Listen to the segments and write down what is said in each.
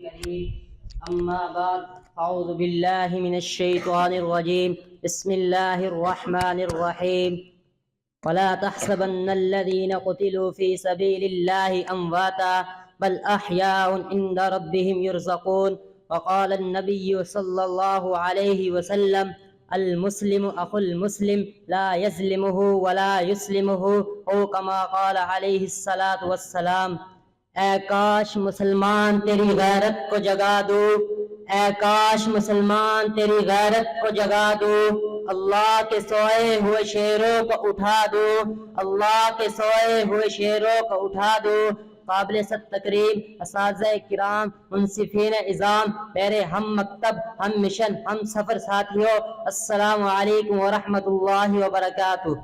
الكريم أما بعد أعوذ بالله من الشيطان الرجيم بسم الله الرحمن الرحيم ولا تحسبن الذين قتلوا في سبيل الله أمواتا بل أحياء عند ربهم يرزقون وقال النبي صلى الله عليه وسلم المسلم أخو المسلم لا يظلمه ولا يسلمه أو كما قال عليه الصلاة والسلام۔ اے کاش مسلمان تیری غیرت کو جگا دو، اے کاش مسلمان تیری غیرت کو جگا دو، اللہ کے سوئے ہوئے شیروں کو اٹھا دو، اللہ کے سوئے ہوئے شیروں کو اٹھا دو۔ قابل صد تکریم اساتذہ کرام، منصفین اعظام، میرے ہم مکتب، ہم مشن، ہم سفر ساتھیوں، السلام علیکم ورحمۃ اللہ وبرکاتہ۔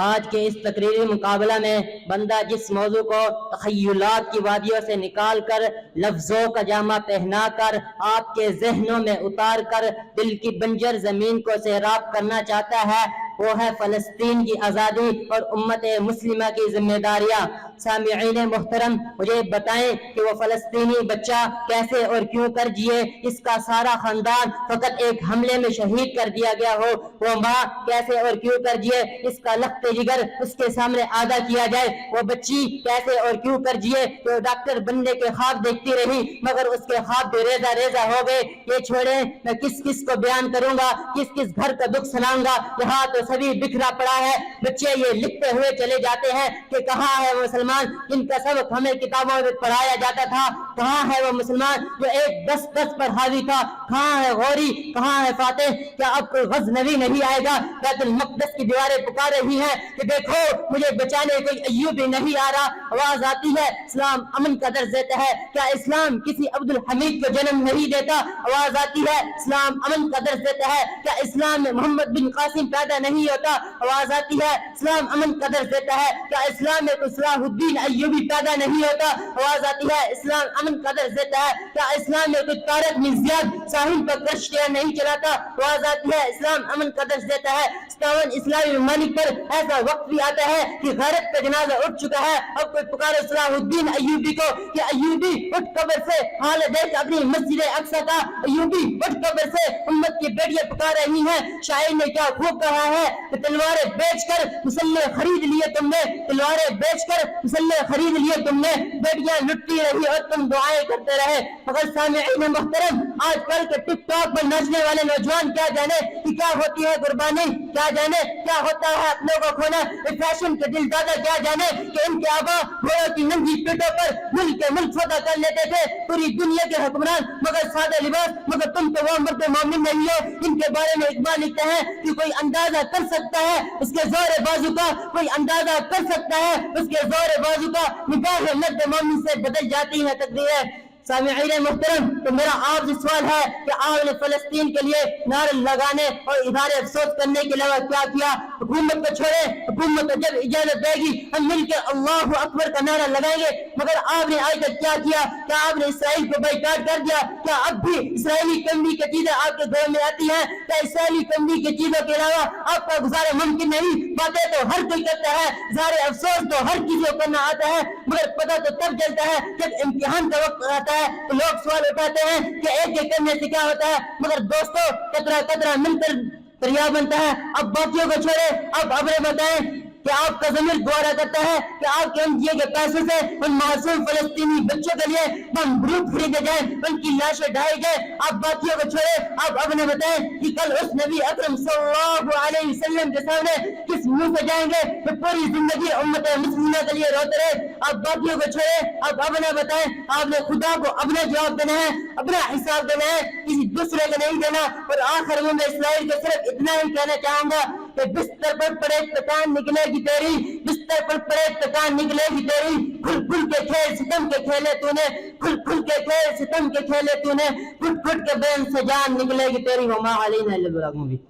آج کے اس تقریری مقابلہ میں بندہ جس موضوع کو تخیلات کی وادیوں سے نکال کر لفظوں کا جامہ پہنا کر آپ کے ذہنوں میں اتار کر دل کی بنجر زمین کو سیراب کرنا چاہتا ہے وہ ہے فلسطین کی آزادی اور امت مسلمہ کی ذمہ داریاں۔ سامعین محترم، مجھے بتائیں کہ وہ فلسطینی بچہ کیسے اور کیوں کر جیے، اس کا سارا خاندان فقط ایک حملے میں شہید کر دیا گیا ہو، وہ ماں کیسے اور کیوں کر جیے، اس کا لخت جگر اس کے سامنے آدھا کیا جائے، وہ بچی کیسے اور کیوں کر جیے کہ وہ ڈاکٹر بننے کے خواب دیکھتی رہی مگر اس کے خواب بھی ریزہ ریزہ ہو گئے۔ یہ چھوڑیں، میں کس کس کو بیان کروں گا، کس کس گھر کا دکھ سناؤں گا، یہاں تو سبھی بکھرا پڑا ہے۔ بچے یہ لکھتے ہوئے چلے جاتے ہیں کہ کہاں ہے وہ مسلمان جن کا سبق ہمیں کتابوں میں پڑھایا جاتا تھا، کہاں ہے وہ مسلمان جو ایک 10 پر حاوی تھا، کہاں ہے غوری، کہاں ہے فاتح، کیا اب کوئی غزنوی نہیں آئے گا؟ بیت المقدس کی دیواریں پکار رہی ہیں کہ دیکھو مجھے بچانے کوئی ایوبی نہیں آ رہا۔ آواز آتی ہے اسلام امن کا درس دیتا ہے، کیا اسلام کسی عبد الحمید کو جنم نہیں دیتا؟ آواز آتی ہے اسلام امن کا درس دیتا ہے، کیا اسلام میں محمد بن قاسم پیدا نہیں ہوتا؟ آواز آتی ہے اسلام امن کا درس دیتا ہے، کیا اسلام میں کوئی صلاح الدین ایوبی پیدا نہیں ہوتا؟ آواز آتی ہے اسلام امن کا درس دیتا ہے، کیا اسلام میں کوئی طارق بن زیاد ساحل پر کشتیاں نہیں چلاتا؟ آواز آتی ہے اسلام امن کا درس دیتا ہے۔ 57 اسلامی ممالک پر ایسا وقت بھی آتا ہے کہ غیرت کا جنازہ اٹھ چکا ہے، اب کوئی پکارے صلاح الدین ایوبی کو کہ ایوبی اٹھ قبر سے، حال دیکھ اپنی مسجد اقصی کا، ایوبی اٹھ قبر سے، امت کی بیٹیاں پکار رہی ہیں۔ شاعر نے کیا خوب کہا ہے کہ تلواریں بیچ کر مسلح خرید لیے تم نے، تلواریں بیچ کر مسلح خرید لیے تم نے، بیٹیاں لٹتی رہی اور تم دعائیں کرتے رہے۔ مگر سامعین محترم، آج کل کے ٹک ٹاک پر ناچنے والے نوجوان کیا جانے کہ کیا ہوتی ہے قربانی، کیا جانے کیا ہوتا ہے اپنوں کو کھونا، فیشن کے دل دادا کیا جانے کہ ان کے آبا گھوڑوں کی ننگی پیٹوں پر ملک کے ملک فتح کر لیتے تھے، پوری دنیا کے حکمران مگر سادہ لباس، مگر تم تو وہ مرد مومن نہیں ہو ان کے بارے میں اقبال لکھتے ہیں کہ کوئی اندازہ کر سکتا ہے اس کے زور بازو کا، کوئی اندازہ کر سکتا ہے اس کے زور بازو کا، نگاہ مرد مومن سے بدل جاتی ہے تقدیریں۔ سامعین محترم، تو میرا آپ سے سوال ہے کہ آپ نے فلسطین کے لیے نعرے لگانے اور اظہار افسوس کرنے کے علاوہ کیا کیا؟ حکومت کو چھوڑے، حکومت جب اجازت دے گی ہم مل کے اللہ اکبر کا نعرہ لگائیں گے، مگر آپ نے آج تک کیا کیا؟ کیا آپ نے اسرائیل کو بائیکاٹ کر دیا؟ کیا اب بھی اسرائیلی کمبی کی چیزیں آپ کے گھروں میں آتی ہیں؟ کیا اسرائیلی کمبی کی چیزوں کے علاوہ آپ کا گزارا ممکن نہیں؟ باتیں تو ہر کوئی کرتا ہے، اظہار افسوس تو ہر کسی کو کرنا آتا ہے، مگر پتہ تو تب چلتا ہے جب امتحان کا وقت آتا ہے تو لوگ سوال اٹھاتے ہیں کہ ایک ایک کرنے سے کیا ہوتا ہے، مگر دوستو قطرہ قطرہ مل کر دریا بنتا ہے۔ اب باقیوں کو چھوڑے، اب خبریں بتائیں کہ آپ کا ضمیر گوارا کرتا ہے کہ آپ کے MGA کے پیسے سے ان معصوم فلسطینی بچوں کے لیے بم برود خریدے جائیں، ان کی لاشیں ڈھائی جائیں۔ آپ باقیوں کو چھوڑے، آپ اب نے بتائیں کہ کل اس نبی اکرم صلی اللہ علیہ وسلم کے سامنے کس منہ سے جائیں گے کہ پوری زندگی امت مسلمہ کے لیے روتے رہے۔ آپ باقیوں کو چھوڑے، آپ اب نے بتائیں آپ نے خدا کو اپنا جواب دینا ہے، اپنا حساب دینا ہے، کسی دوسرے کو نہیں دینا۔ اور آخر میں اسرائیل کو صرف اتنا ہی کہنا چاہوں گا کہ بستر پر پڑے تکان نکلے گی تیری، بستر پر پڑے تکان نکلے گی تیری، کھل کھل کے کھیل ستم کے کھیلے تو نے، کھل کھل کے کھیل ستم کے کھیلے تو نے، گھٹ گھٹ کے بین سے جان نکلے گی تیری، وما علینا الا البلاغ المبین۔